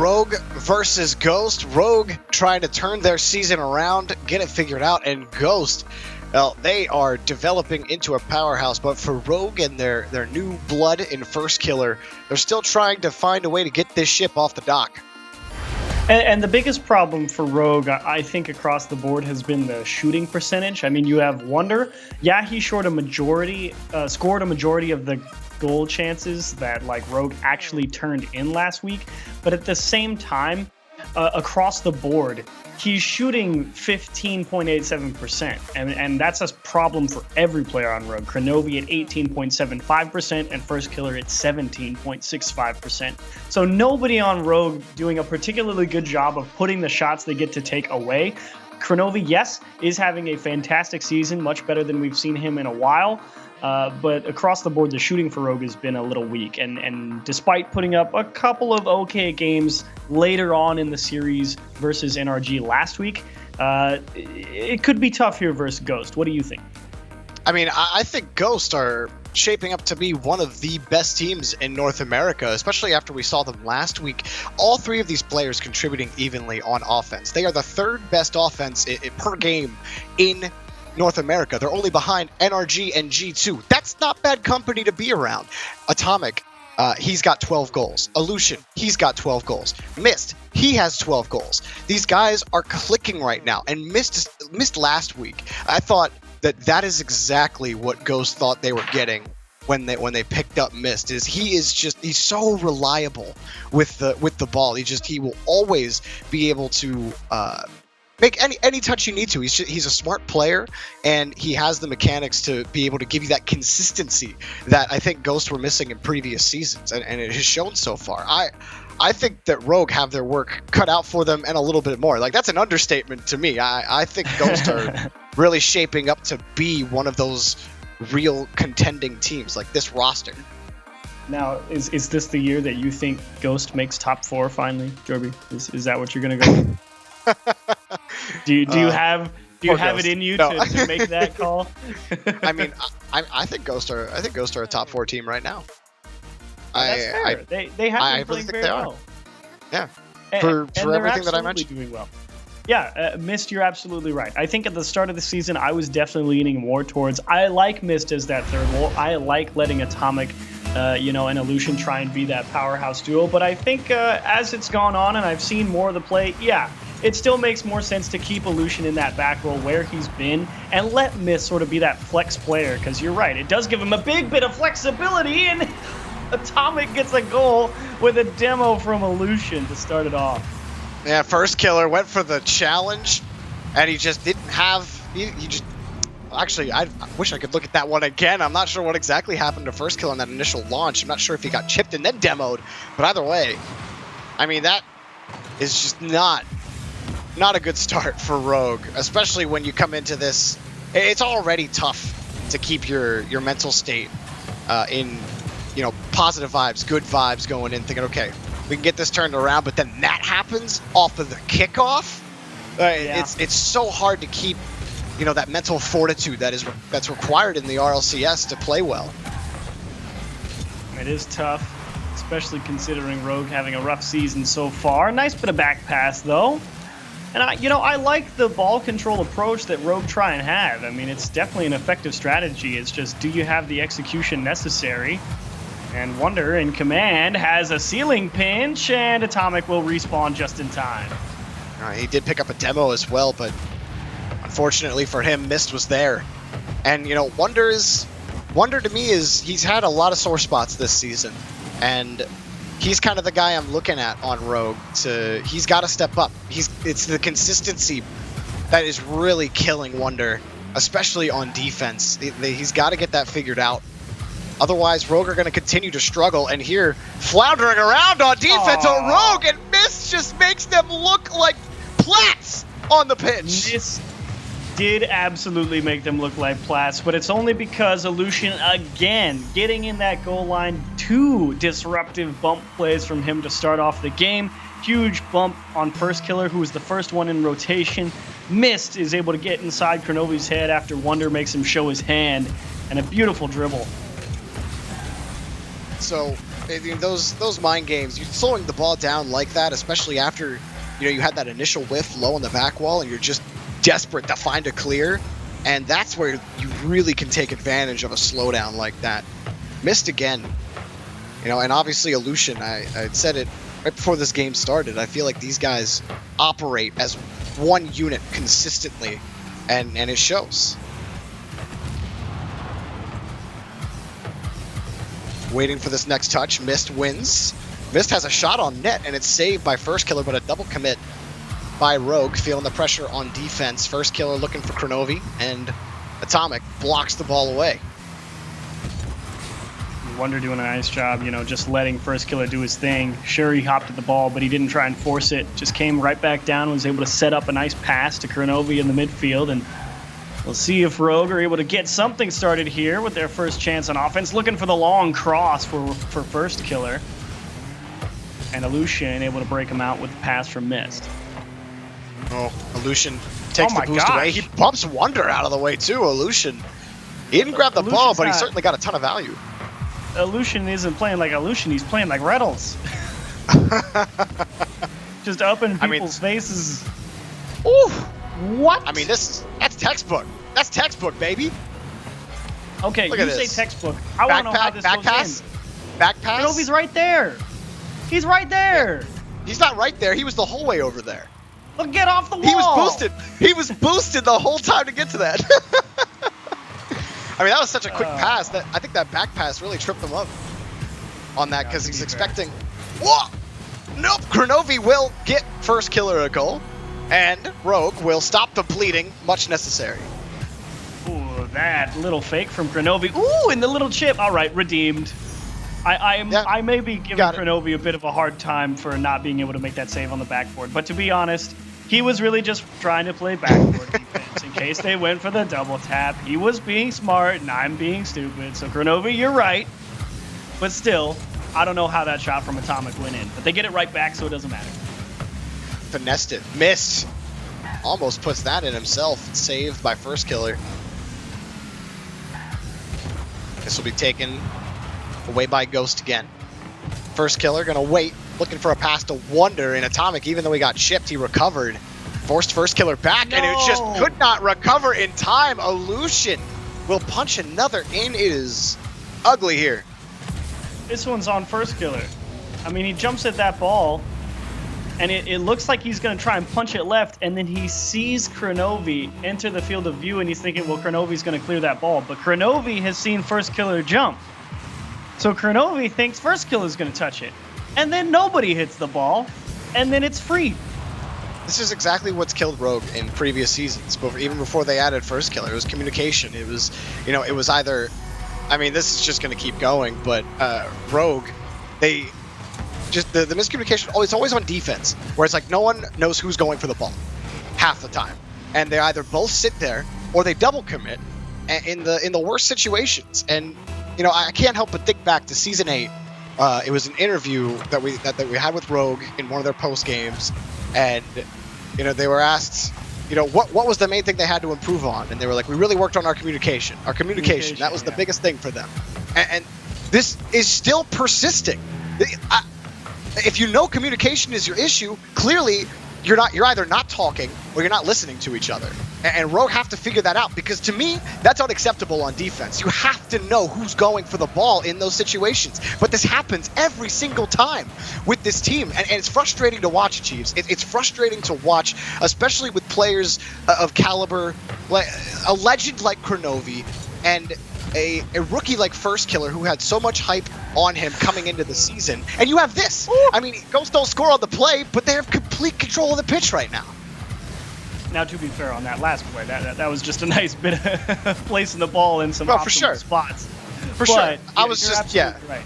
Rogue versus Ghost. Rogue trying to turn their season around, get it figured out, and Ghost, well, they are developing into a powerhouse, but for Rogue and their new blood in First Killer, they're still trying to find a way to get this ship off the dock. And the biggest problem for Rogue, I think, across the board has been the shooting percentage. I mean, you have Wonder. Yeah, he scored a majority of the goal chances that like Rogue actually turned in last week. But at the same time, across the board, he's shooting 15.87%. And that's a problem for every player on Rogue. Kronovi at 18.75% and First Killer at 17.65%. So nobody on Rogue doing a particularly good job of putting the shots they get to take away. Kronovi, yes, is having a fantastic season, much better than we've seen him in a while. But across the board, the shooting for Rogue has been a little weak. And despite putting up a couple of okay games later on in the series versus NRG last week, it could be tough here versus Ghost. What do you think? I mean, I think Ghost are shaping up to be one of the best teams in North America, especially after we saw them last week. All three of these players contributing evenly on offense. They are the third best offense per game in North America. They're only behind NRG and G2. That's not bad company to be around. Atomic, he's got 12 goals. Illusion, he's got 12 goals. Mist, he has 12 goals. These guys are clicking right now. And Mist last week, I thought that is exactly what Ghost thought they were getting when they picked up Mist. He's so reliable with the ball. He will always be able to make any touch you need to. He's a smart player, and he has the mechanics to be able to give you that consistency that I think Ghosts were missing in previous seasons, and it has shown so far. I think that Rogue have their work cut out for them and a little bit more. Like, that's an understatement to me. I think Ghosts are really shaping up to be one of those real contending teams, like this roster. Now, is this the year that you think Ghost makes top 4 finally, Jorby? Is that what you're going to go with? Do you have it in you to make that call? I mean, I think Ghosts are a top 4 team right now. That's fair. They have been playing very well. Yeah, for everything that I mentioned. Doing well. Yeah, Mist, you're absolutely right. I think at the start of the season, I was definitely leaning more towards I like Mist as that third role. I like letting Atomic, and Illusion try and be that powerhouse duo. But I think as it's gone on and I've seen more of the play, it still makes more sense to keep Illusion in that back role where he's been and let Mist sort of be that flex player, because you're right, it does give him a big bit of flexibility, and Atomic gets a goal with a demo from Illusion to start it off. Yeah, First Killer went for the challenge, and he just didn't have... Actually, I wish I could look at that one again. I'm not sure what exactly happened to First Killer on that initial launch. I'm not sure if he got chipped and then demoed, but either way, I mean, that is just not a good start for Rogue, especially when you come into this. It's already tough to keep your mental state in, positive vibes, good vibes going in, thinking, okay, we can get this turned around, but then that happens off of the kickoff. It's so hard to keep, that mental fortitude that's required in the RLCS to play well. It is tough, especially considering Rogue having a rough season so far. Nice bit of back pass, though. And I like the ball control approach that Rogue try and have. I mean, it's definitely an effective strategy. It's just, do you have the execution necessary? And Wonder in command has a ceiling pinch, and Atomic will respawn just in time. He did pick up a demo as well, but unfortunately for him, Mist was there. And, Wonder to me he's had a lot of sore spots this season. And he's kind of the guy I'm looking at on Rogue. He's got to step up. It's the consistency that is really killing Wonder, especially on defense. He's got to get that figured out. Otherwise, Rogue are going to continue to struggle. And here, floundering around on defense on Rogue, and Mist just makes them look like plats on the pitch. This did absolutely make them look like plats, but it's only because Illusion, again, getting in that goal line, 2 disruptive bump plays from him to start off the game. Huge bump on First Killer, who was the first one in rotation. Mist is able to get inside Kronovi's head after Wonder makes him show his hand, and a beautiful dribble. So those mind games, you slowing the ball down like that, especially after you had that initial whiff low on the back wall, and you're just desperate to find a clear, and that's where you really can take advantage of a slowdown like that. Missed again, and obviously Aleutian. I said it right before this game started. I feel like these guys operate as one unit consistently, and it shows. Waiting for this next touch. Mist wins. Mist has a shot on net, and it's saved by First Killer, but a double commit by Rogue, feeling the pressure on defense. First Killer looking for Kronovi, and Atomic blocks the ball away. Wonder doing a nice job, just letting First Killer do his thing. Sure, he hopped at the ball, but he didn't try and force it. Just came right back down, was able to set up a nice pass to Kronovi in the midfield, and we'll see if Rogue are able to get something started here with their first chance on offense. Looking for the long cross for First Killer. And Aleutian able to break him out with the pass from Mist. Oh, Aleutian takes the boost away. He bumps Wonder out of the way too, Aleutian. He didn't grab the ball, but he certainly got a ton of value. Aleutian isn't playing like Aleutian, he's playing like Reynolds. Just up in people's faces. Ooh! What? I mean, that's textbook. That's textbook, baby. Okay, you say textbook. I want to know how this goes in. Back pass? Kronovi's right there. He's right there. He's not right there. He was the whole way over there. Look, get off the wall. He was boosted. He was boosted the whole time to get to that. I mean, that was such a quick pass that I think that back pass really tripped him up on that because he's expecting. Whoa! Nope. Kronovi will get First Killer a goal, and Rogue will stop the bleeding. Much necessary. Ooh, that little fake from Kronovi. Ooh, and the little chip. All right, redeemed. I may be giving Kronovi a bit of a hard time for not being able to make that save on the backboard, but to be honest, he was really just trying to play backboard defense in case they went for the double tap. He was being smart, and I'm being stupid. So Kronovi, you're right, but still, I don't know how that shot from Atomic went in, but they get it right back, so it doesn't matter. Finessed it, missed. Almost puts that in himself. Saved by First Killer. This will be taken away by Ghost again. First Killer gonna wait, looking for a pass to Wonder, and Atomic, even though he got chipped, he recovered. Forced First Killer back, and it just could not recover in time. Aleutian will punch another in. It is ugly here. This one's on First Killer. I mean, he jumps at that ball, and it looks like he's going to try and punch it left, and then he sees Kronovi enter the field of view, and he's thinking, well, Kronovi's going to clear that ball. But Kronovi has seen First Killer jump. So Kronovi thinks First Killer is going to touch it. And then nobody hits the ball, and then it's free. This is exactly what's killed Rogue in previous seasons, even before they added First Killer. It was communication. It was, it was either, I mean, this is just going to keep going, but Rogue, they just, the miscommunication, it's always on defense, where it's like no one knows who's going for the ball half the time. And they either both sit there, or they double commit in the worst situations. And, I can't help but think back to Season 8. It was an interview that we had with Rogue in one of their post games, and they were asked, what was the main thing they had to improve on, and they were like, we really worked on our communication. That was the biggest thing for them, and this is still persisting. If communication is your issue, clearly you're either not talking or you're not listening to each other. And Rogue have to figure that out, because to me, that's unacceptable on defense. You have to know who's going for the ball in those situations. But this happens every single time with this team. And it's frustrating to watch, Chiefs. It's frustrating to watch, especially with players of caliber, a legend like Kronovi, and a rookie like First Killer who had so much hype on him coming into the season. And you have this. Ooh. I mean, Ghost don't score on the play, but they have complete control of the pitch right now. Now, to be fair on that last play, that was just a nice bit of placing the ball in some optimal spots. For sure. I was just, right.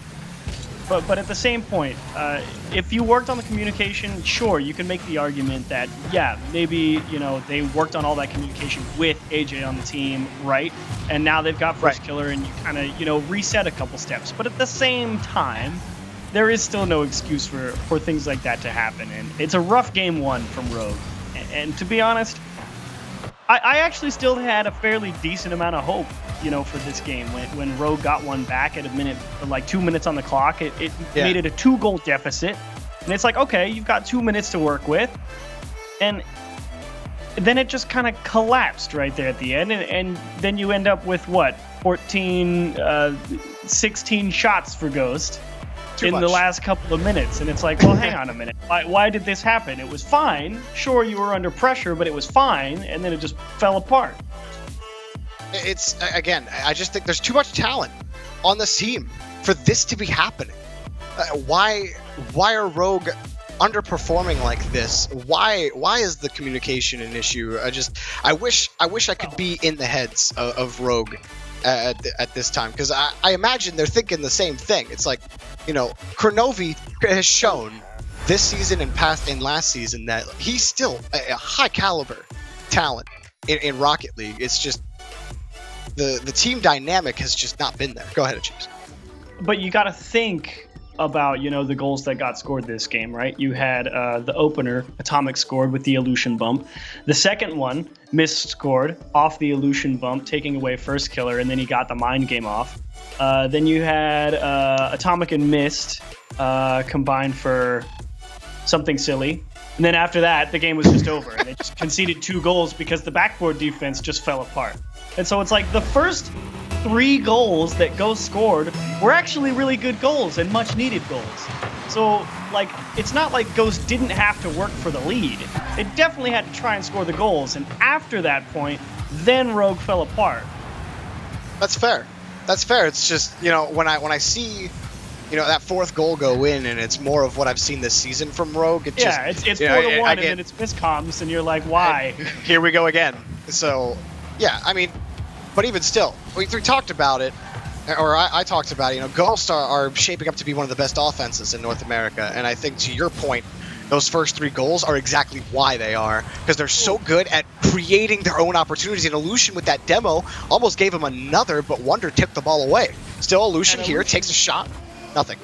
But at the same point, if you worked on the communication, sure, you can make the argument that, maybe, they worked on all that communication with AJ on the team, right? And now they've got First Killer, and you kind of, reset a couple steps. But at the same time, there is still no excuse for things like that to happen. And it's a rough game one from Rogue. And to be honest, I actually still had a fairly decent amount of hope, for this game when Rogue got one back at a minute, like 2 minutes on the clock. It made it a 2-goal deficit, and it's like, okay, you've got 2 minutes to work with, and then it just kind of collapsed right there at the end, and then you end up with what, 16 shots for Ghost the last couple of minutes, and it's like, well, hang on a minute, why did this happen? It was fine, sure, you were under pressure, but it was fine, and then it just fell apart. It's, again, I just think there's too much talent on this team for this to be happening. Why are Rogue underperforming like this? Why is the communication an issue? I wish I could be in the heads of Rogue at this time, because I imagine they're thinking the same thing. It's like, Kronovi has shown this season and last season that he's still a high caliber talent in Rocket League. It's just the team dynamic has just not been there. Go ahead, Chiefs. But you got to think about, the goals that got scored this game, right? You had the opener, Atomic scored with the Illusion bump. The second one, Mist scored off the Illusion bump, taking away first killer, and then he got the mind game off. Then you had Atomic and Mist combined for something silly. And then after that, the game was just over. And they just conceded 2 goals because the backboard defense just fell apart. And so it's like the first 3 goals that Ghost scored were actually really good goals and much needed goals. So, like, it's not like Ghost didn't have to work for the lead. They definitely had to try and score the goals. And after that point, then Rogue fell apart. That's fair. It's just, when I see, that 4th goal go in, and it's more of what I've seen this season from Rogue. It's 4-1, and then it's miscoms, and you're like, why? Here we go again. So, yeah, I mean, but even still, we talked about it, or I talked about it, Ghosts are shaping up to be one of the best offenses in North America, and I think, to your point, those first 3 goals are exactly why they are, because they're so good at creating their own opportunities. And Illusion with that demo almost gave him another, but Wonder tipped the ball away. Still, Illusion here takes a shot. Nothing.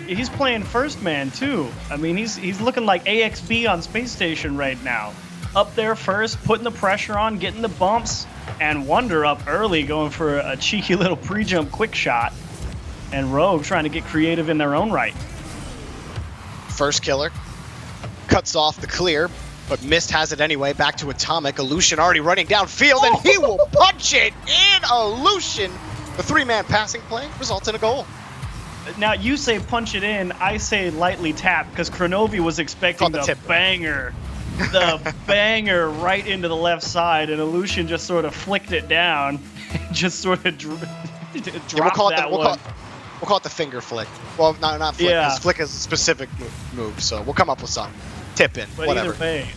He's playing first man too. I mean, he's looking like AXB on Space Station right now. Up there first, putting the pressure on, getting the bumps, and Wonder up early, going for a cheeky little pre-jump quick shot. And Rogue trying to get creative in their own right. First killer cuts off the clear, but Mist has it anyway. Back to Atomic. Illusion already running downfield, and he will punch it in. Illusion. The 3-man passing play results in a goal. Now, you say punch it in, I say lightly tap, because Kronovi was expecting the banger. The banger right into the left side, and Illusion just sort of flicked it down, and just sort of dropped that one. We'll call it the finger flick. Well, not flick, because flick is a specific move, so we'll come up with something. Tip in, but whatever. Either way,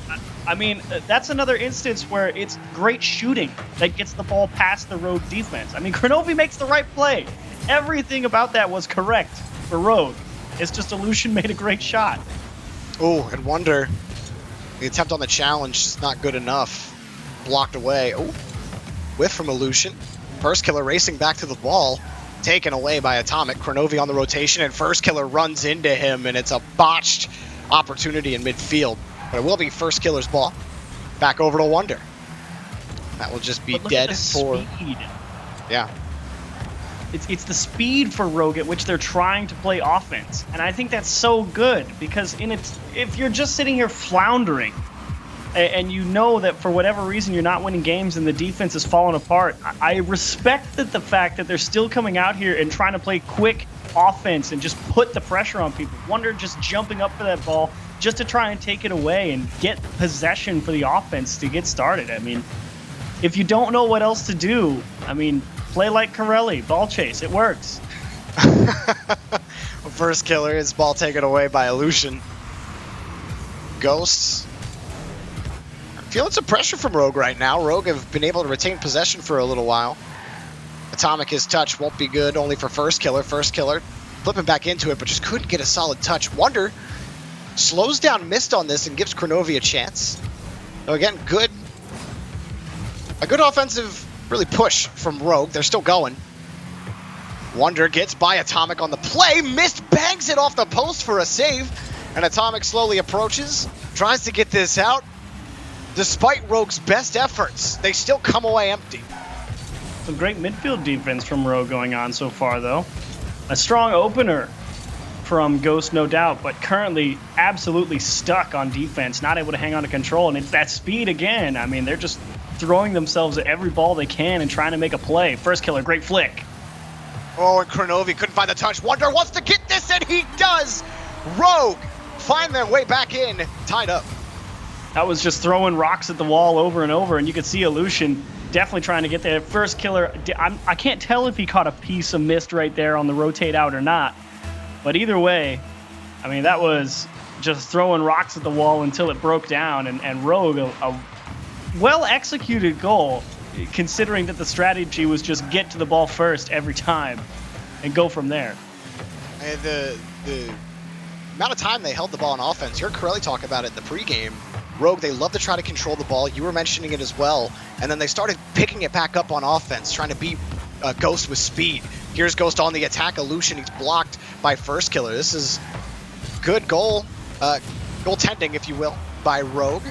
I mean, that's another instance where it's great shooting that gets the ball past the Rogue defense. I mean, Kronovi makes the right play. Everything about that was correct for Rogue. It's just Illusion made a great shot. Oh, and Wonder, the attempt on the challenge is not good enough. Blocked away. Oh, whiff from Illusion. First killer racing back to the ball. Taken away by Atomic. Kronovi on the rotation, and First killer runs into him, and it's a botched opportunity in midfield. But it will be First killer's ball. Back over to Wonder. That will just be dead for... Speed. Yeah. It's the speed for Rogue at which they're trying to play offense. And I think that's so good, because if you're just sitting here floundering and you know that for whatever reason you're not winning games and the defense is falling apart, I respect the fact that they're still coming out here and trying to play quick offense and just put the pressure on people. Wonder just jumping up for that ball just to try and take it away and get possession for the offense to get started. I mean, if you don't know what else to do, I mean, play like Corelli, ball chase, it works. First killer, his ball taken away by Illusion. Ghosts. Feeling some pressure from Rogue right now. Rogue have been able to retain possession for a little while. Atomic, his touch won't be good, only for First killer. First killer flipping back into it, but just couldn't get a solid touch. Wonder slows down Mist on this and gives Kronovi a chance. So again, a good offensive really push from Rogue. They're still going. Wonder gets by Atomic on the play. Mist bangs it off the post for a save. And Atomic slowly approaches. Tries to get this out. Despite Rogue's best efforts, they still come away empty. Some great midfield defense from Rogue going on so far, though. A strong opener from Ghost, no doubt, but currently absolutely stuck on defense, not able to hang on to control, and it's that speed again. I mean, they're just throwing themselves at every ball they can and trying to make a play. First killer, great flick. Oh, and Kronovi couldn't find the touch. Wonder wants to get this, and he does! Rogue find their way back in, tied up. That was just throwing rocks at the wall over and over, and you could see Illusion definitely trying to get there. First killer, I can't tell if he caught a piece of mist right there on the rotate out or not, but either way, I mean, that was just throwing rocks at the wall until it broke down, and Rogue, a well-executed goal, considering that the strategy was just get to the ball first every time and go from there. And the amount of time they held the ball on offense, you heard Corelli talk about it in the pregame. Rogue, they love to try to control the ball. You were mentioning it as well. And then they started picking it back up on offense, trying to beat Ghost with speed. Here's Ghost on the attack. Illusion, he's blocked by First Killer. This is good goaltending, if you will, by Rogue.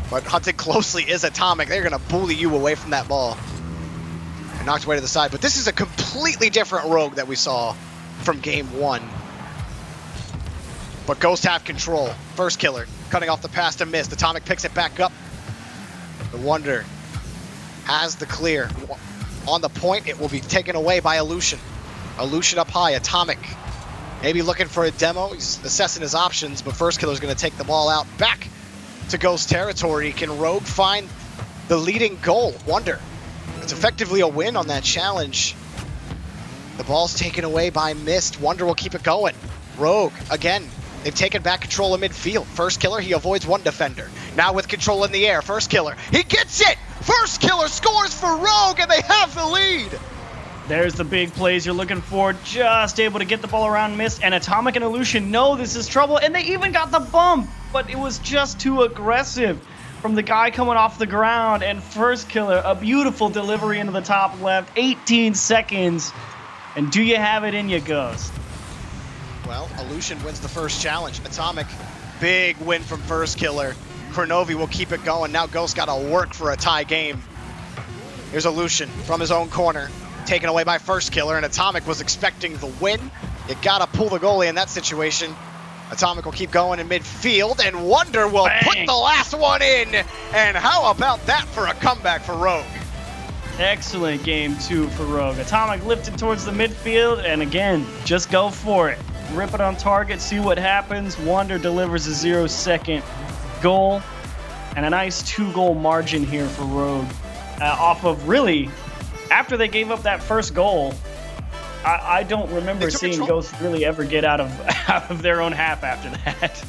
But hunted closely is Atomic. They're going to bully you away from that ball. And knocked away to the side. But this is a completely different Rogue that we saw from game one. But Ghost have control. First Killer cutting off the pass to Mist. Atomic picks it back up. The Wonder has the clear. On the point, it will be taken away by Illusion. Illusion up high. Atomic maybe looking for a demo. He's assessing his options, but First Killer's going to take the ball out back to Ghost territory. Can Rogue find the leading goal? Wonder. It's effectively a win on that challenge. The ball's taken away by Mist. Wonder will keep it going. Rogue, again, they've taken back control of midfield. First Killer, he avoids one defender. Now with control in the air, First Killer, he gets it! First Killer scores for Rogue, and they have the lead! There's the big plays you're looking for. Just able to get the ball around Mist, and Atomic and Illusion know this is trouble, and they even got the bump, but it was just too aggressive from the guy coming off the ground, and First Killer, a beautiful delivery into the top left, 18 seconds, and do you have it in you, Ghost? Well, Illusion wins the first challenge. Atomic, big win from First Killer. Kronovi will keep it going. Now Ghost got to work for a tie game. Here's Illusion from his own corner, taken away by First Killer, and Atomic was expecting the win. You got to pull the goalie in that situation. Atomic will keep going in midfield, and Wonder will put the last one in. And how about that for a comeback for Rogue? Excellent game two for Rogue. Atomic lifted towards the midfield, and again, just go for it. Rip it on target, see what happens. Wonder delivers a 0-second goal, and a nice 2-goal margin here for Rogue. Off of really, after they gave up that first goal, I don't remember seeing Ghost really ever get out of their own half after that.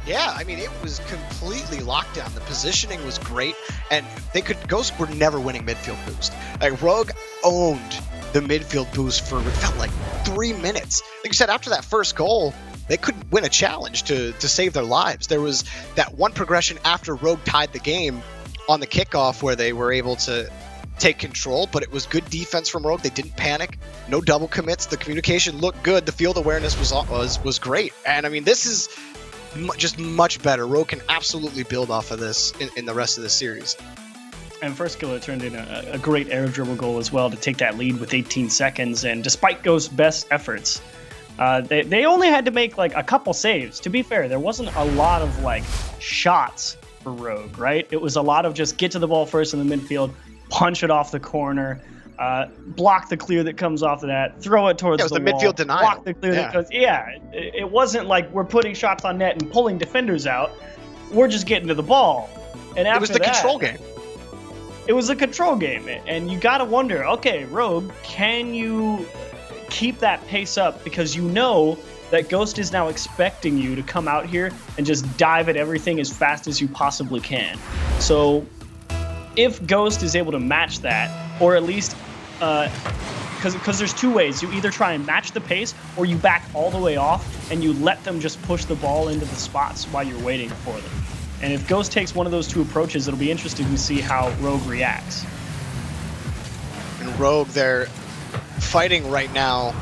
Yeah, I mean, it was completely locked down. The positioning was great, and Ghost were never winning midfield boost. Like, Rogue owned the midfield boost for, it felt like, 3 minutes. Like you said, after that first goal, they couldn't win a challenge to save their lives. There was that one progression after Rogue tied the game on the kickoff where they were able to take control, but it was good defense from Rogue. They didn't panic, no double commits. The communication looked good. The field awareness was great. And I mean, this is just much better. Rogue can absolutely build off of this in the rest of the series. And First Killer turned in a great air dribble goal as well to take that lead with 18 seconds. And despite Ghost's best efforts, they only had to make like a couple saves. To be fair, there wasn't a lot of like shots for Rogue, right? It was a lot of just get to the ball first in the midfield, punch it off the corner, block the clear that comes off of that, throw it towards the wall. Midfield denial. Block the clear that goes. Yeah, it wasn't like we're putting shots on net and pulling defenders out. We're just getting to the ball. And after it was the control game. It was a control game, and you gotta wonder, okay, Rogue, can you keep that pace up? Because you know that Ghost is now expecting you to come out here and just dive at everything as fast as you possibly can. So if Ghost is able to match that, or at least, because there's two ways. You either try and match the pace, or you back all the way off, and you let them just push the ball into the spots while you're waiting for them. And if Ghost takes one of those two approaches, it'll be interesting to see how Rogue reacts. And Rogue, they're fighting right now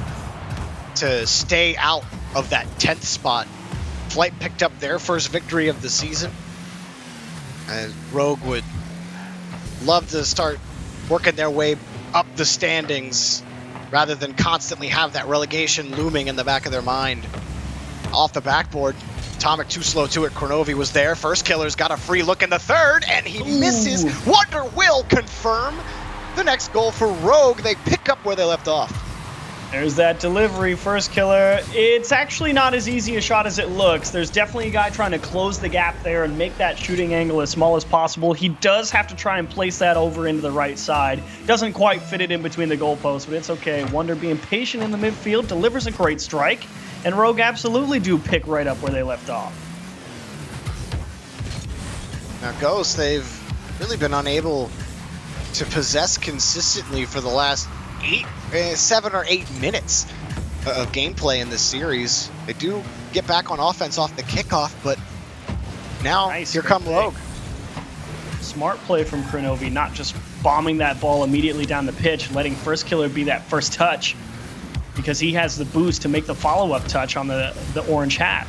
to stay out of that 10th spot. Flight picked up their first victory of the season. Rogue would love to start working their way up the standings rather than constantly have that relegation looming in the back of their mind. Off the backboard, Atomic too slow to it. Kronovi was there. First Killer's got a free look in the third, and he misses. Wonder will confirm the next goal for Rogue. They pick up where they left off. There's that delivery, First Killer. It's actually not as easy a shot as it looks. There's definitely a guy trying to close the gap there and make that shooting angle as small as possible. He does have to try and place that over into the right side. Doesn't quite fit it in between the goalposts, but it's okay. Wonder being patient in the midfield, delivers a great strike, and Rogue absolutely do pick right up where they left off. Now Ghost, they've really been unable to possess consistently for the last 7 or 8 minutes of gameplay in this series. They do get back on offense off the kickoff, but now here come Rogue. Smart play from Kronovi, not just bombing that ball immediately down the pitch, letting First Killer be that first touch, because he has the boost to make the follow-up touch on the orange half.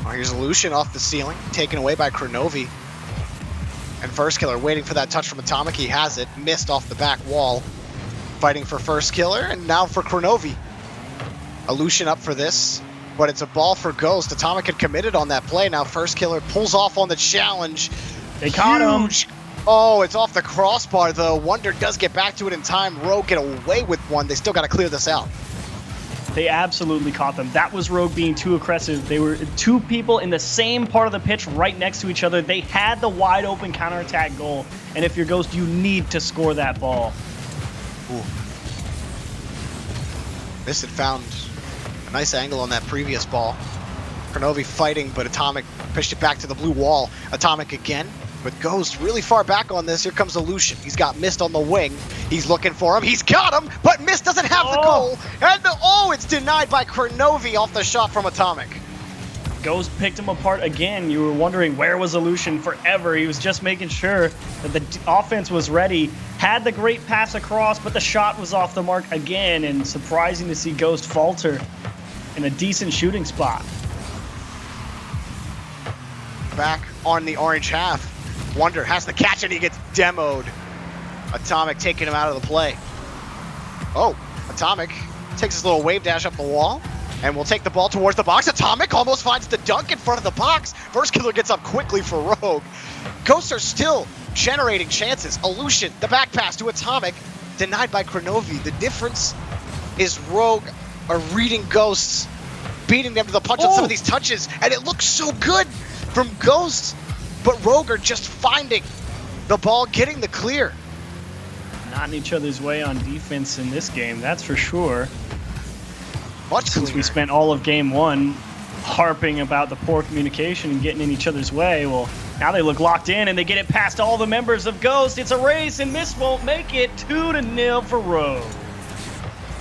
Oh, here's Lucian off the ceiling, taken away by Kronovi. And First Killer waiting for that touch from Atomic. He has it, missed off the back wall. Fighting for First Killer, and now for Kronovi. Lucian up for this, but it's a ball for Ghost. Atomic had committed on that play. Now First Killer pulls off on the challenge. They caught him. Oh, it's off the crossbar though. Wonder does get back to it in time. Rogue get away with one. They still got to clear this out. They absolutely caught them. That was Rogue being too aggressive. They were two people in the same part of the pitch right next to each other. They had the wide open counterattack goal. And if you're Ghost, you need to score that ball. Ooh. This had found a nice angle on that previous ball. Kronovi fighting, but Atomic pushed it back to the blue wall. Atomic again, but Ghost really far back on this. Here comes Lucian. He's got Mist on the wing. He's looking for him. He's got him, but Mist doesn't have the goal. And it's denied by Kronovi off the shot from Atomic. Ghost picked him apart again. You were wondering where was Lucian forever. He was just making sure that the offense was ready. Had the great pass across, but the shot was off the mark again. And surprising to see Ghost falter in a decent shooting spot. Back on the orange half. Wonder has the catch and he gets demoed. Atomic taking him out of the play. Oh, Atomic takes his little wave dash up the wall and will take the ball towards the box. Atomic almost finds the dunk in front of the box. First Killer gets up quickly for Rogue. Ghosts are still generating chances. Lucian, the back pass to Atomic, denied by Kronovi. The difference is Rogue are reading Ghosts, beating them to the punch on some of these touches, and it looks so good from Ghosts, but Rogue are just finding the ball, getting the clear. Not in each other's way on defense in this game, that's for sure. Much Since cleaner. we spent all of game one harping about the poor communication and getting in each other's way, well, now they look locked in and they get it past all the members of Ghost. It's a race and Mist won't make it. 2-0 for Rogue.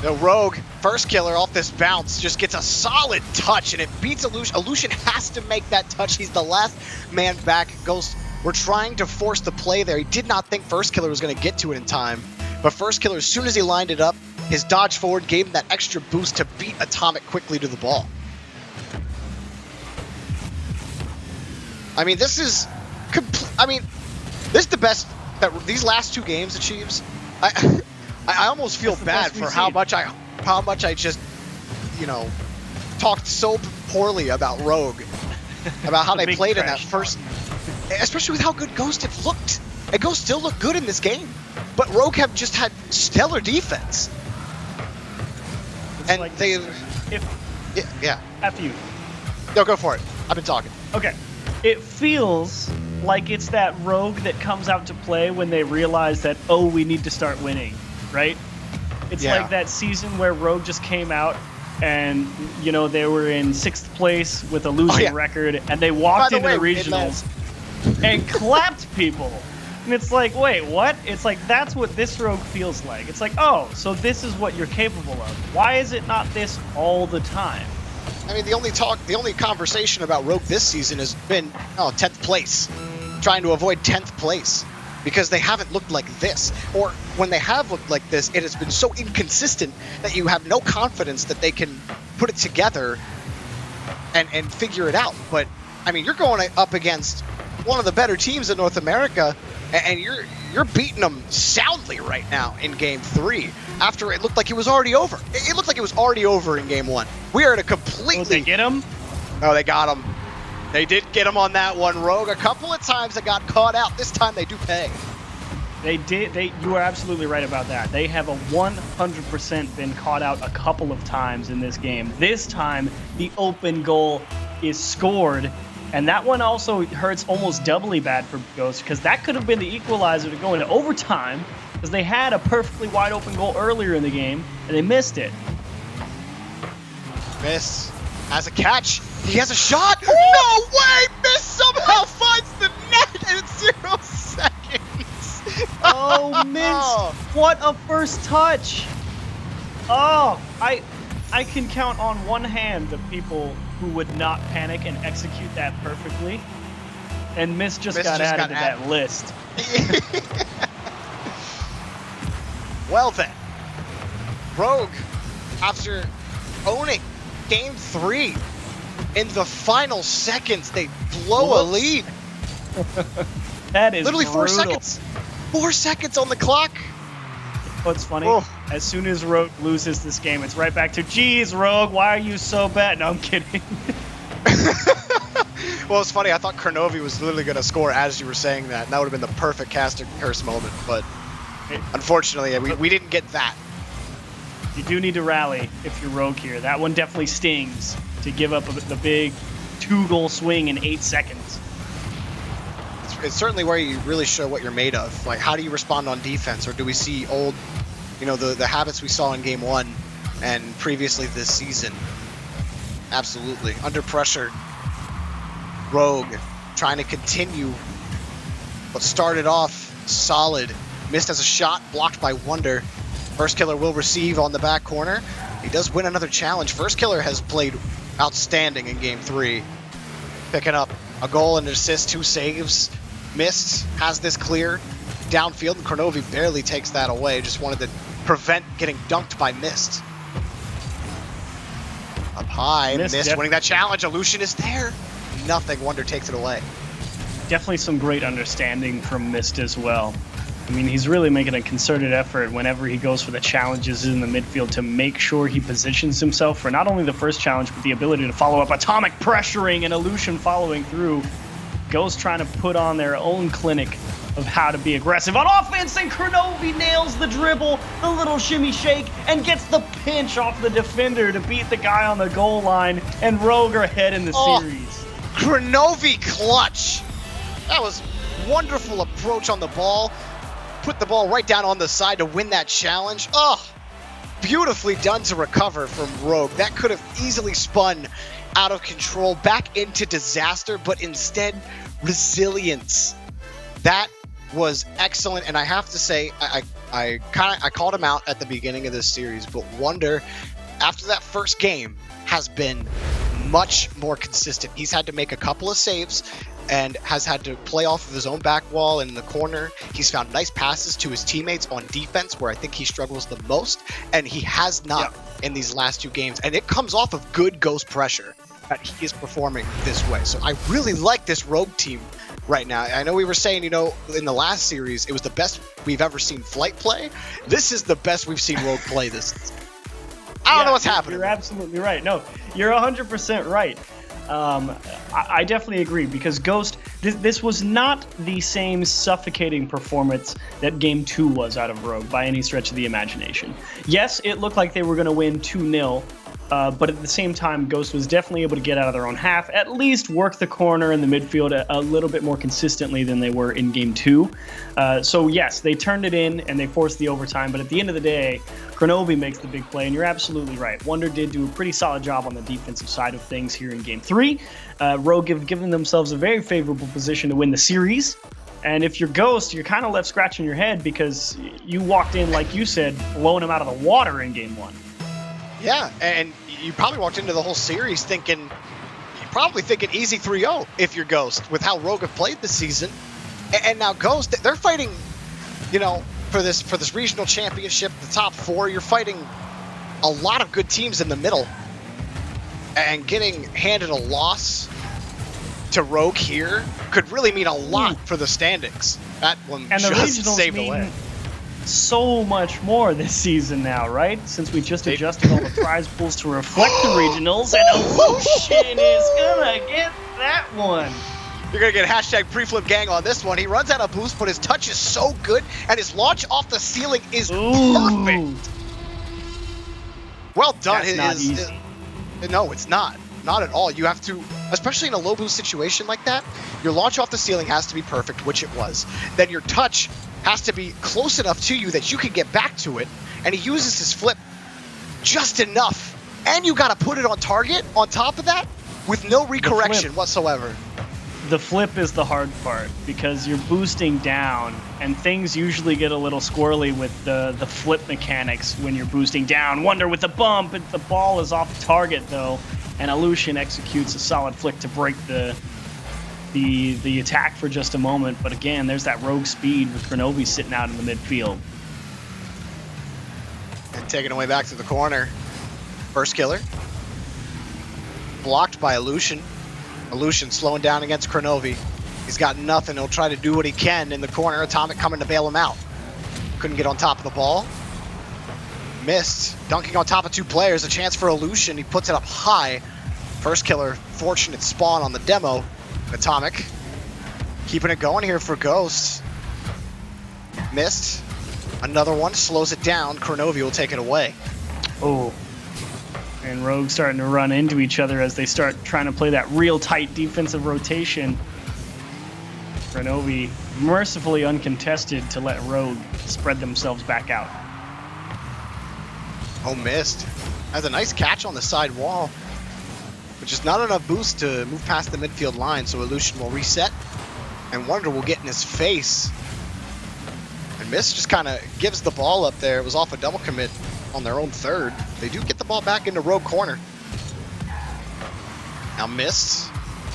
The Rogue, First Killer off this bounce, just gets a solid touch and it beats Lucian. Lucian has to make that touch. He's the last man back. Ghost were trying to force the play there. He did not think First Killer was going to get to it in time. But First Killer, as soon as he lined it up, his dodge forward gave him that extra boost to beat Atomic quickly to the ball. I mean, this is the best that these last two games achieves. I almost feel bad for how much I just, talked so poorly about Rogue, about how they played in that first, especially with how good Ghost have looked. And Ghost still look good in this game, but Rogue have just had stellar defense. It's and like yeah. After you. No, go for it. I've been talking. Okay. It feels like it's that Rogue that comes out to play when they realize that, we need to start winning, right? It's like that season where Rogue just came out and, they were in 6th place with a losing record and they walked into the regionals and clapped people. And it's like, wait, what? It's like, that's what this Rogue feels like. It's like, so this is what you're capable of. Why is it not this all the time? I mean, the only conversation about Rogue this season has been, 10th place. Trying to avoid 10th place. Because they haven't looked like this. Or when they have looked like this, it has been so inconsistent that you have no confidence that they can put it together and figure it out. But, I mean, you're going up against one of the better teams in North America, and you're beating them soundly right now in Game 3 after it looked like it was already over. It looked like it was already over in Game 1. We are at a completely... Did they get him? Oh, they got him. They did get him on that one, Rogue. A couple of times they got caught out. This time they do pay. They did. You are absolutely right about that. They have a 100% been caught out a couple of times in this game. This time, the open goal is scored, and that one also hurts almost doubly bad for Ghost, because that could have been the equalizer to go into overtime, because they had a perfectly wide open goal earlier in the game, and they missed it. Miss has a catch. He has a shot. No way! Miss somehow finds the net in 0 seconds. Oh, Mince! What a first touch! Oh, I can count on one hand the people who would not panic and execute that perfectly. And Miss just got added to that list. Well then, Rogue, after owning Game 3, in the final seconds, they blow a lead. That is literally brutal. 4 seconds. 4 seconds on the clock. What's funny, as soon as Rogue loses this game, it's right back to, geez, Rogue, why are you so bad? No, I'm kidding. Well, it's funny. I thought Kernovi was literally going to score as you were saying that. And that would have been the perfect caster curse moment. But unfortunately, we didn't get that. You do need to rally if you're Rogue here. That one definitely stings to give up the big 2-goal swing in 8 seconds. It's certainly where you really show what you're made of. Like, how do you respond on defense? Or do we see old, the habits we saw in Game 1 and previously this season? Absolutely. Under pressure, Rogue trying to continue what started off solid. Missed as a shot, blocked by Wonder. First Killer will receive on the back corner. He does win another challenge. First Killer has played outstanding in Game 3. Picking up a goal and an assist, 2 saves. Missed, has this clear downfield, and Kernovi barely takes that away. Just wanted to prevent getting dunked by Mist. Up high, Mist winning that challenge. Illusion is there. Nothing, Wonder takes it away. Definitely some great understanding from Mist as well. I mean, he's really making a concerted effort whenever he goes for the challenges in the midfield to make sure he positions himself for not only the first challenge, but the ability to follow up atomic pressuring and Illusion following through. Ghost trying to put on their own clinic of how to be aggressive on offense, and Kernovi nails the dribble, the little shimmy shake, and gets the pinch off the defender to beat the guy on the goal line, and Rogue are ahead in the series. Kernovi clutch. That was wonderful approach on the ball. Put the ball right down on the side to win that challenge. Oh, beautifully done to recover from Rogue. That could have easily spun out of control back into disaster, but instead resilience. That was excellent, and I have to say, I called him out at the beginning of this series, but Wonder, after that first game, has been much more consistent. He's had to make a couple of saves and has had to play off of his own back wall and in the corner. He's found nice passes to his teammates on defense, where I think he struggles the most, and he has not in these last 2 games. And it comes off of good Ghost pressure that he is performing this way. So I really like this Rogue team right now. I know we were saying, in the last series, it was the best we've ever seen Flight play. This is the best we've seen Rogue play this season. I don't know what's happening. You're absolutely right. No, you're 100% right. I definitely agree, because Ghost, this was not the same suffocating performance that Game 2 was out of Rogue by any stretch of the imagination. Yes, it looked like they were going to win 2-0, but at the same time, Ghost was definitely able to get out of their own half, at least work the corner in the midfield a little bit more consistently than they were in Game 2. So yes, they turned it in and they forced the overtime, but at the end of the day, Kernovi makes the big play, and you're absolutely right. Wonder did do a pretty solid job on the defensive side of things here in Game 3. Rogue have given themselves a very favorable position to win the series. And if you're Ghost, you're kind of left scratching your head because you walked in, like you said, blowing them out of the water in Game 1. Yeah, and you probably walked into the whole series thinking easy 3-0 if you're Ghost, with how Rogue have played this season. And now Ghost, they're fighting, for this regional championship, the top 4. You're fighting a lot of good teams in the middle, and getting handed a loss to Rogue here could really mean a lot for the standings. That one and the just regionals saved mean away. so much more this season now, right? Since we just adjusted all the prize pools to reflect the regionals, and Illusion is gonna get that one. You're gonna get hashtag preflip gang on this one. He runs out of boost, but his touch is so good, and his launch off the ceiling is perfect. Well done. That's not easy. No, it's not. Not at all. You have to, especially in a low boost situation like that, your launch off the ceiling has to be perfect, which it was. Then your touch has to be close enough to you that you can get back to it, and he uses his flip just enough. And you gotta put it on target on top of that with no recorrection whatsoever. The flip is the hard part because you're boosting down, and things usually get a little squirrely with the flip mechanics when you're boosting down. Wonder with the bump, and the ball is off target though, and Illusion executes a solid flick to break the attack for just a moment. But again, there's that rogue speed with Kronovi sitting out in the midfield. And taken away back to the corner. First killer. Blocked by Illusion. Illusion slowing down against Kronovi. He's got nothing. He'll try to do what he can in the corner. Atomic coming to bail him out. Couldn't get on top of the ball. Missed. Dunking on top of two players. A chance for Illusion. He puts it up high. First killer. Fortunate spawn on the demo. Atomic. Keeping it going here for Ghost. Missed. Another one. Slows it down. Kronovi will take it away. Oh. And Rogue starting to run into each other as they start trying to play that real tight defensive rotation. Kronovi mercifully uncontested to let Rogue spread themselves back out. Oh, missed. Has a nice catch on the side wall, which is not enough boost to move past the midfield line, so Illusion will reset, and Wonder will get in his face. And Mist just kind of gives the ball up there. It was off a double commit on their own third. They do get the ball back into Rogue corner. Now Mist,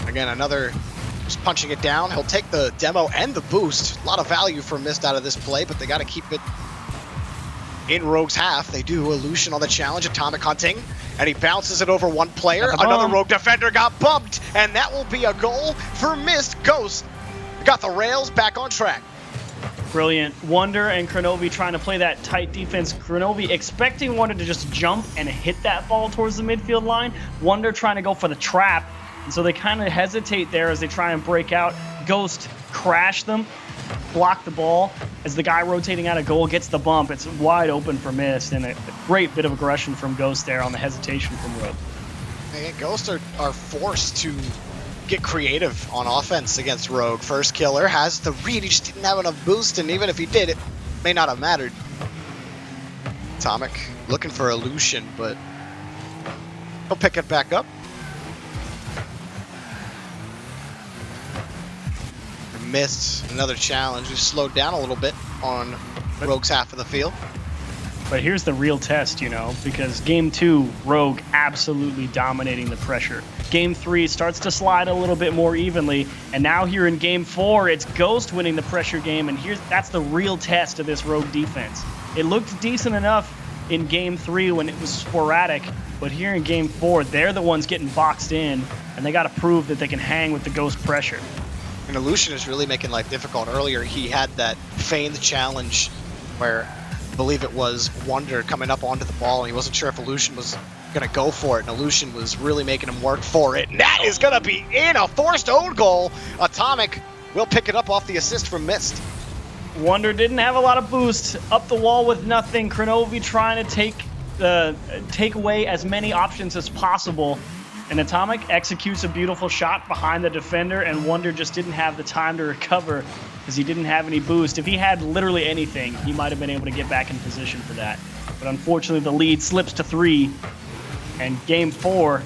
again, another just punching it down. He'll take the demo and the boost. A lot of value for Mist out of this play, but they got to keep it in Rogue's half. They do. Illusion on the challenge, Atomic hunting, and he bounces it over one player. Another Rogue defender got bumped, and that will be a goal for Mist. Ghost got the rails back on track. Brilliant. Wonder and Kronovi trying to play that tight defense. Kronovi expecting Wonder to just jump and hit that ball towards the midfield line. Wonder trying to go for the trap. And so they kind of hesitate there as they try and break out. Ghost crash them, block the ball. As the guy rotating out of goal gets the bump, it's wide open for Mist. And a great bit of aggression from Ghost there on the hesitation from Rogue. And Ghosts are forced to get creative on offense against Rogue. First killer has the read. He just didn't have enough boost, and even if he did, it may not have mattered. Atomic looking for Illusion, but he'll pick it back up. Missed another challenge. He slowed down a little bit on Rogue's half of the field. But here's the real test, you know, because Game 2, Rogue absolutely dominating the pressure. Game 3 starts to slide a little bit more evenly, and now here in Game 4, it's Ghost winning the pressure game, and that's the real test of this Rogue defense. It looked decent enough in Game 3 when it was sporadic, but here in Game 4, they're the ones getting boxed in, and they got to prove that they can hang with the Ghost pressure. And Illusion is really making life difficult. Earlier, he had that feigned challenge where I believe it was Wonder coming up onto the ball, and he wasn't sure if Illusion was going to go for it, and Illusion was really making him work for it. And that is going to be in, a forced own goal. Atomic will pick it up off the assist from Mist. Wonder didn't have a lot of boost, up the wall with nothing. Kronovi trying to take away as many options as possible. And Atomic executes a beautiful shot behind the defender, and Wonder just didn't have the time to recover because he didn't have any boost. If he had literally anything, he might have been able to get back in position for that. But unfortunately, the lead slips to 3, and Game 4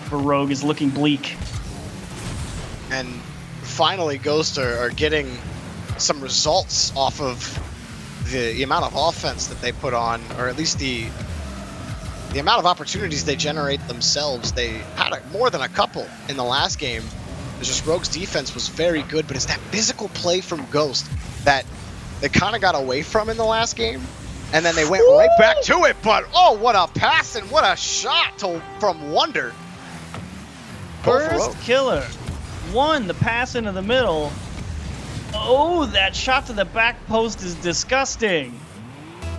for Rogue is looking bleak. And finally, Ghost are getting some results off of the amount of offense that they put on, or at least the amount of opportunities they generate themselves. They had more than a couple in the last game. It's just Rogue's defense was very good, but it's that physical play from Ghost that they kind of got away from in the last game, and then they went right back to it. But oh, what a pass and what a shot from Wonder. First killer. One, the pass into the middle. Oh, that shot to the back post is disgusting.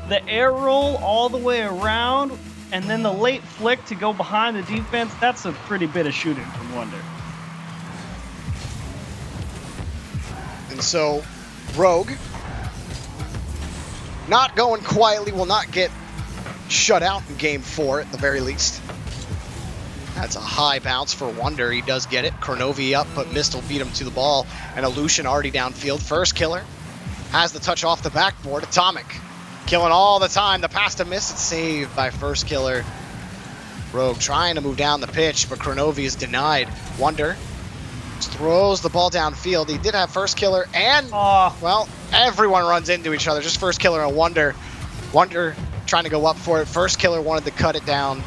The air roll all the way around, and then the late flick to go behind the defense. That's a pretty bit of shooting from Wonder. And so, Rogue, not going quietly, will not get shut out in game 4 at the very least. That's a high bounce for Wonder. He does get it. Kronovi up, but Mist will beat him to the ball. And Illusion already downfield. First killer has the touch off the backboard. Atomic killing all the time. The pass to Mist. It's saved by first killer. Rogue trying to move down the pitch, but Kronovi is denied. Wonder just throws the ball downfield. He did have first killer and, well, everyone runs into each other. Just first killer and Wonder. Wonder trying to go up for it. First killer wanted to cut it down.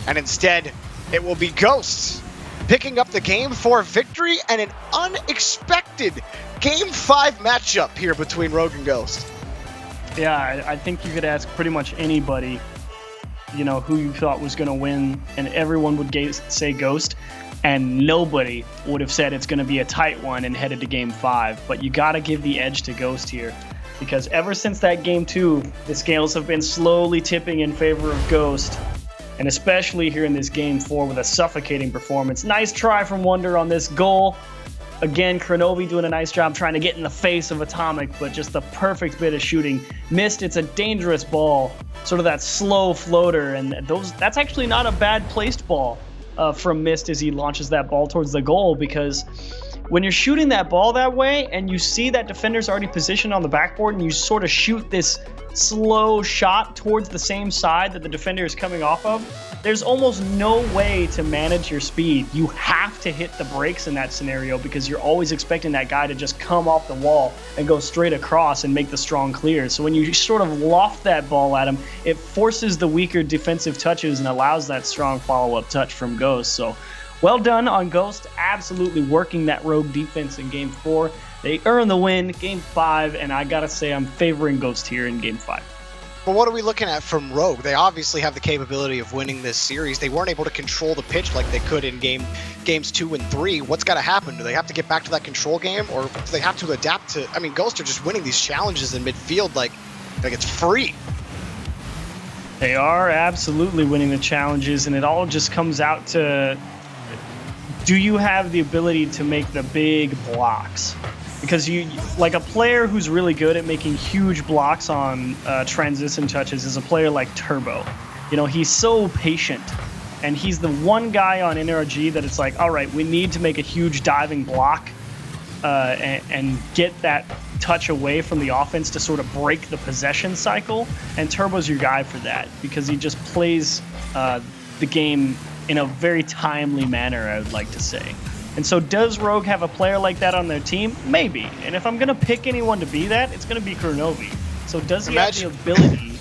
And instead, it will be Ghost picking up the Game 4 victory and an unexpected Game 5 matchup here between Rogue and Ghost. Yeah, I think you could ask pretty much anybody, you know, who you thought was going to win, and everyone would say Ghost, and nobody would have said it's going to be a tight one and headed to Game 5. But you got to give the edge to Ghost here, because ever since that Game 2, the scales have been slowly tipping in favor of Ghost. And especially here in this Game 4 with a suffocating performance. Nice try from Wonder on this goal. Again, Kronovi doing a nice job trying to get in the face of Atomic, but just the perfect bit of shooting. Missed, it's a dangerous ball. Sort of that slow floater, and that's actually not a bad placed ball from Mist as he launches that ball towards the goal, because when you're shooting that ball that way and you see that defender's already positioned on the backboard and you sort of shoot this slow shot towards the same side that the defender is coming off of, there's almost no way to manage your speed. You have to hit the brakes in that scenario because you're always expecting that guy to just come off the wall and go straight across and make the strong clear. So when you sort of loft that ball at him, it forces the weaker defensive touches and allows that strong follow-up touch from Ghost. So well done on Ghost, absolutely working that Rogue defense in Game 4. They earn the win, Game 5, and I gotta say I'm favoring Ghost here in Game 5. But what are we looking at from Rogue? They obviously have the capability of winning this series. They weren't able to control the pitch like they could in games 2 and 3. What's got to happen? Do they have to get back to that control game, or do they have to adapt to? I mean, Ghost are just winning these challenges in midfield like it's free. They are absolutely winning the challenges, and it all just comes out to, do you have the ability to make the big blocks? Because you, like a player who's really good at making huge blocks on transition touches is a player like Turbo. You know, he's so patient, and he's the one guy on NRG that it's like, all right, we need to make a huge diving block and get that touch away from the offense to sort of break the possession cycle. And Turbo's your guy for that because he just plays the game in a very timely manner, I would like to say. And so does Rogue have a player like that on their team? Maybe. And if I'm going to pick anyone to be that, it's going to be Kronovi. So does he have the ability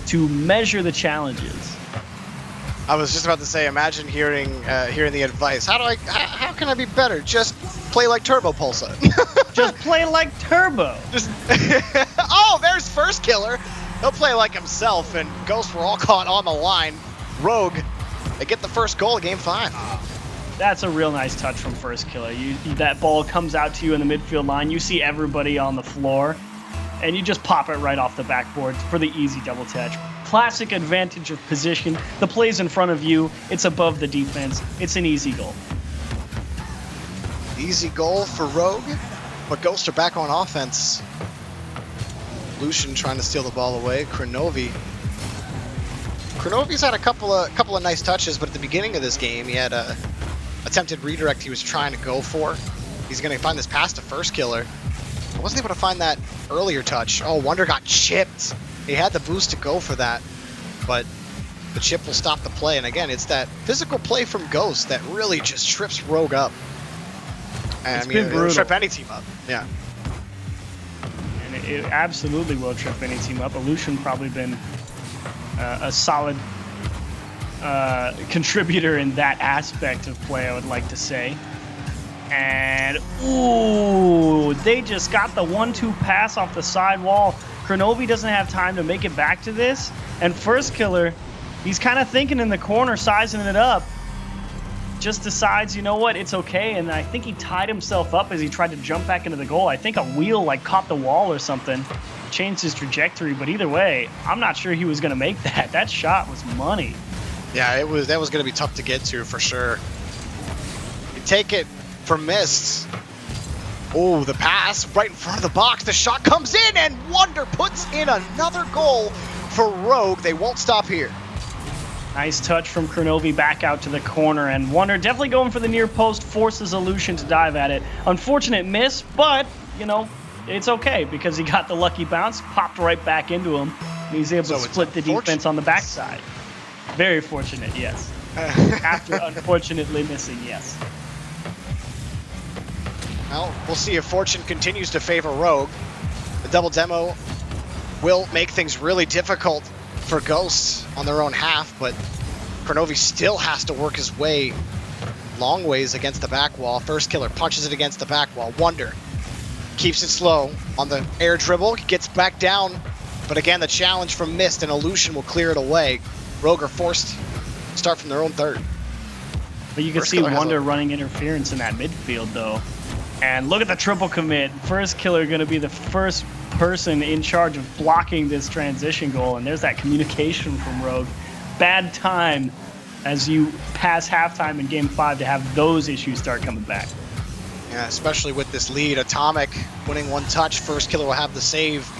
to measure the challenges? I was just about to say, imagine hearing the advice. How can I be better? Just play like Turbo Pulsa. Just play like Turbo. Oh, there's first killer. He'll play like himself, and Ghost were all caught on the line. Rogue, they get the first goal of Game 5. That's a real nice touch from first killer. That ball comes out to you in the midfield line. You see everybody on the floor, and you just pop it right off the backboard for the easy double touch. Classic advantage of position. The play's in front of you. It's above the defense. It's an easy goal. Easy goal for Rogue, but Ghost are back on offense. Lucian trying to steal the ball away. Kronovi's had a couple of nice touches, but at the beginning of this game, he had a attempted redirect he was trying to go for. He's going to find this pass to first killer. I wasn't able to find that earlier touch. Oh, Wonder got chipped. He had the boost to go for that, but the chip will stop the play. And again, it's that physical play from Ghost that really just trips Rogue up. And it's been brutal. It'll trip any team up. Yeah. And it absolutely will trip any team up. Illusion probably been a solid contributor in that aspect of play, I would like to say. And ooh, they just got the 1-2 pass off the side wall. Kronovi doesn't have time to make it back to this, and first killer, he's kind of thinking in the corner, sizing it up. just decides, you know what, it's okay. And I think he tied himself up as he tried to jump back into the goal. I think a wheel like caught the wall or something, changed his trajectory. But either way, I'm not sure he was going to make that. That shot was money. Yeah, that was going to be tough to get to for sure. You take it for Mist. Oh, the pass right in front of the box. The shot comes in, and Wonder puts in another goal for Rogue. They won't stop here. Nice touch from Kronovi back out to the corner, and Wonder definitely going for the near post, forces Illusion to dive at it. Unfortunate miss, but, you know, it's okay because he got the lucky bounce, popped right back into him, and he's able to split the defense on the backside. Very fortunate, yes. After unfortunately missing, yes. Well, we'll see if fortune continues to favor Rogue. The double demo will make things really difficult for Ghosts on their own half, but Kronovi still has to work his way long ways against the back wall. First killer punches it against the back wall. Wonder keeps it slow on the air dribble, gets back down, but again, the challenge from Mist and Illusion will clear it away. Rogue are forced to start from their own third. But you can see Wonder running interference in that midfield, though. And look at the triple commit. First killer going to be the first person in charge of blocking this transition goal. And there's that communication from Rogue. Bad time as you pass halftime in Game 5 to have those issues start coming back. Yeah, especially with this lead. Atomic winning one touch. First killer will have the save.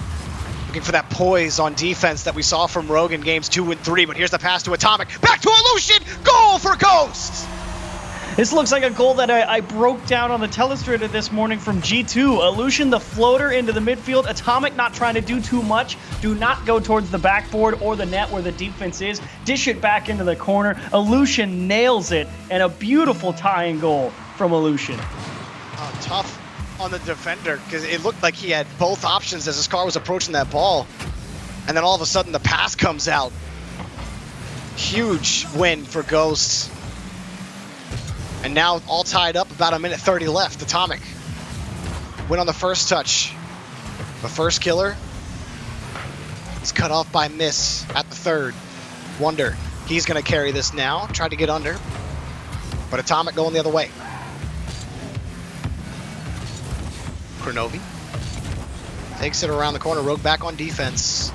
Looking for that poise on defense that we saw from Rogue in Games 2 and 3. But here's the pass to Atomic. Back to Illusion. Goal for Ghosts. This looks like a goal that I broke down on the telestrator this morning from G2. Illusion, the floater into the midfield. Atomic not trying to do too much. Do not go towards the backboard or the net where the defense is. Dish it back into the corner. Illusion nails it, and a beautiful tying goal from Illusion. Oh, tough on the defender, because it looked like he had both options as his car was approaching that ball. And then all of a sudden the pass comes out. Huge win for Ghosts. And now all tied up, about a minute 30 left. Atomic win on the first touch. The first killer is cut off by Miss at the third. Wonder, he's going to carry this now. Tried to get under, but Atomic going the other way. Kronovi takes it around the corner. Rogue back on defense.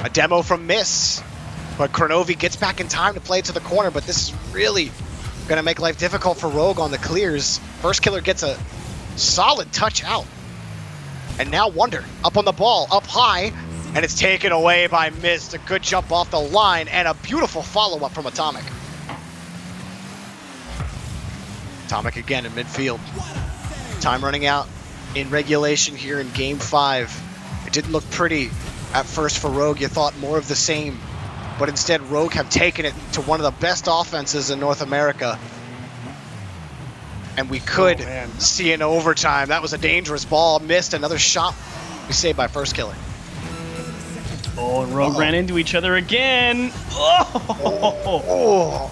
A demo from Miss, but Kronovi gets back in time to play it to the corner, but this is really going to make life difficult for Rogue on the clears. First killer gets a solid touch out. And now Wonder up on the ball, up high, and it's taken away by Mist. A good jump off the line and a beautiful follow-up from Atomic. Atomic again in midfield. Time running out in regulation here in Game 5. It didn't look pretty at first for Rogue. You thought more of the same. But instead, Rogue have taken it to one of the best offenses in North America. And we could see an overtime. That was a dangerous ball. Missed another shot. We saved by first killer. Oh, and Rogue ran into each other again. Oh.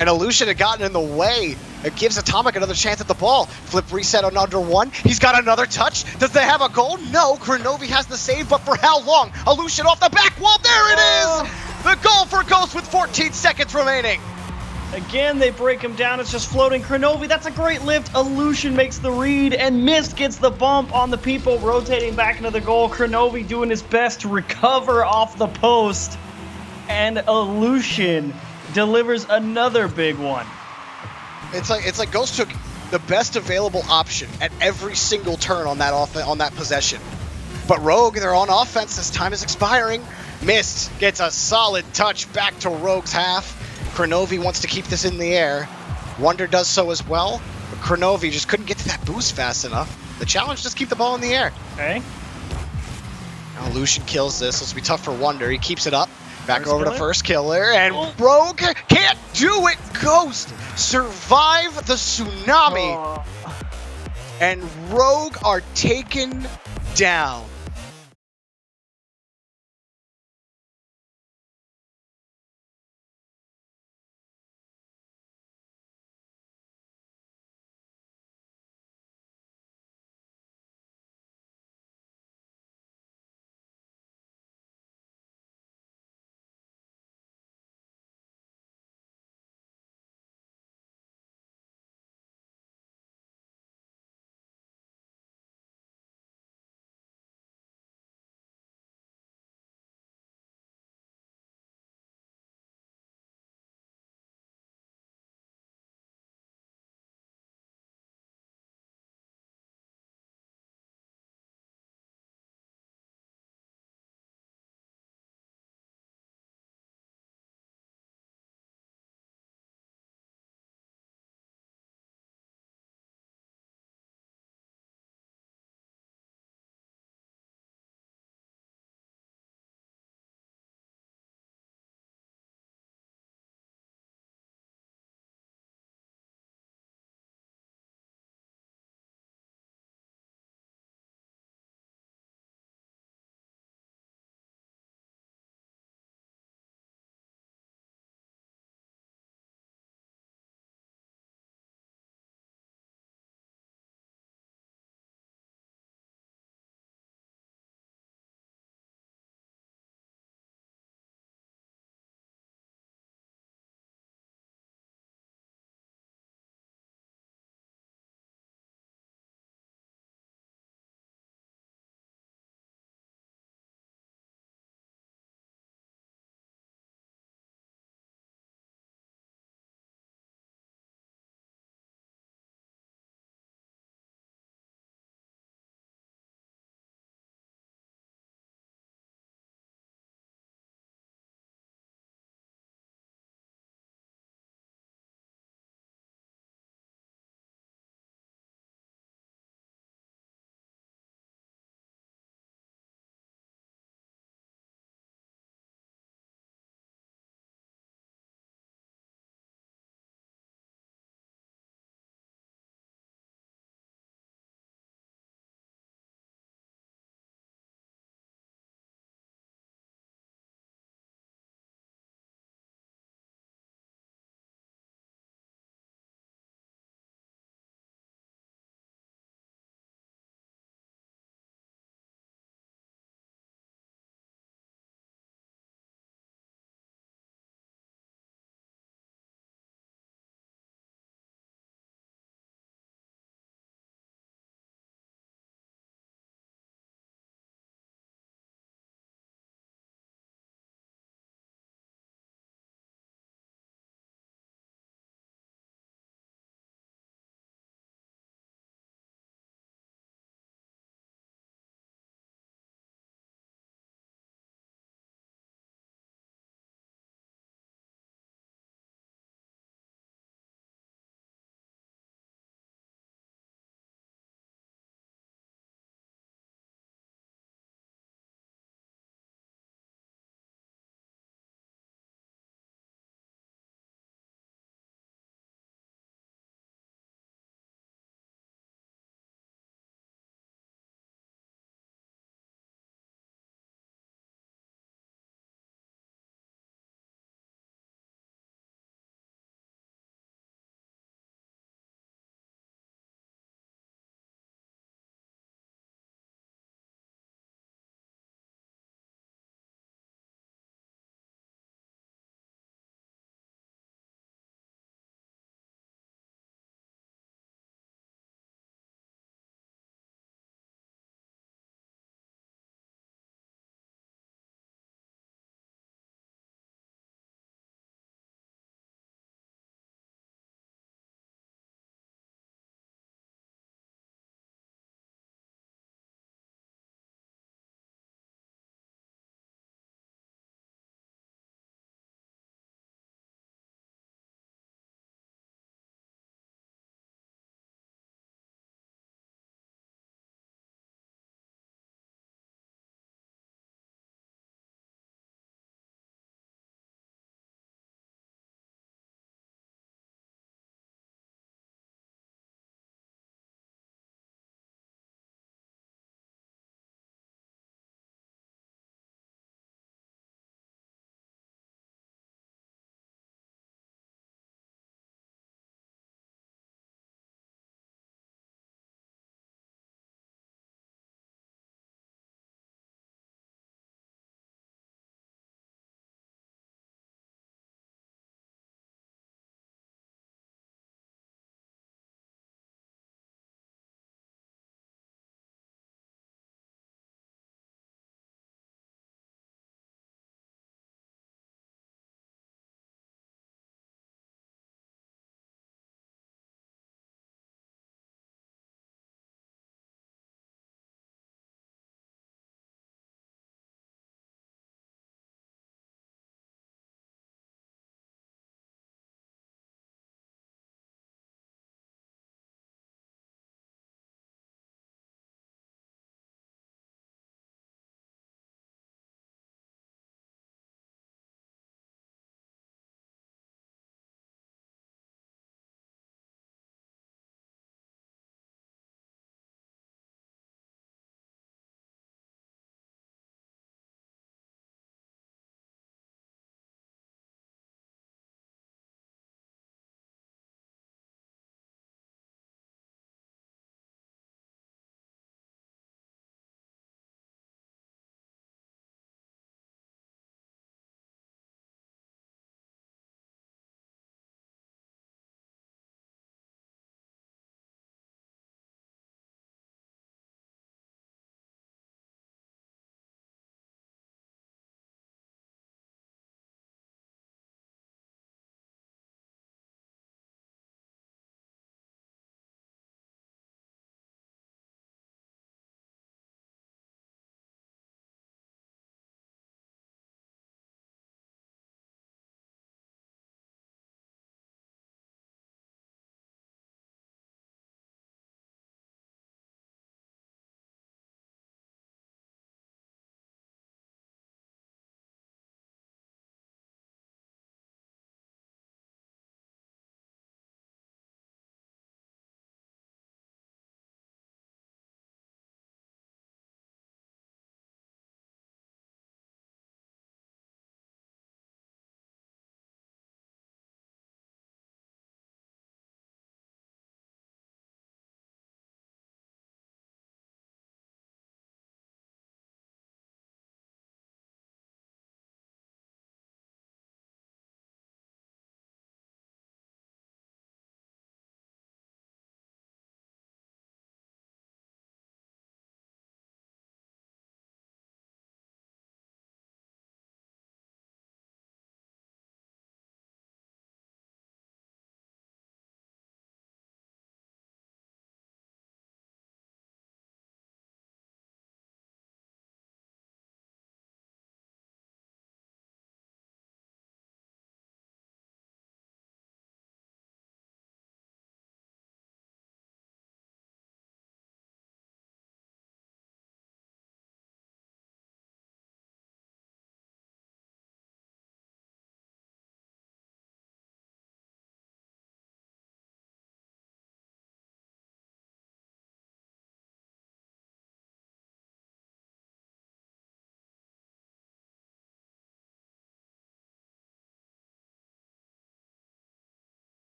And Illusion had gotten in the way. It gives Atomic another chance at the ball. Flip reset on under one. He's got another touch. Does they have a goal? No. Kronovi has the save, but for how long? Illusion off the back wall. There it is! The goal for Ghost with 14 seconds remaining. Again, they break him down. It's just floating. Kronovi, that's a great lift. Illusion makes the read, and Mist gets the bump on the people, rotating back into the goal. Kronovi doing his best to recover off the post, and Illusion delivers another big one. It's like Ghost took the best available option at every single turn on that possession. But Rogue, they're on offense. This time is expiring. Mist gets a solid touch back to Rogue's half. Kronovi wants to keep this in the air. Wonder does so as well, but Kronovi just couldn't get to that boost fast enough. The challenge, just keep the ball in the air. Okay. Now Lucian kills this. This will be tough for Wonder. He keeps it up. Back over to first killer, and Rogue can't do it. Ghost survive the tsunami, and Rogue are taken down.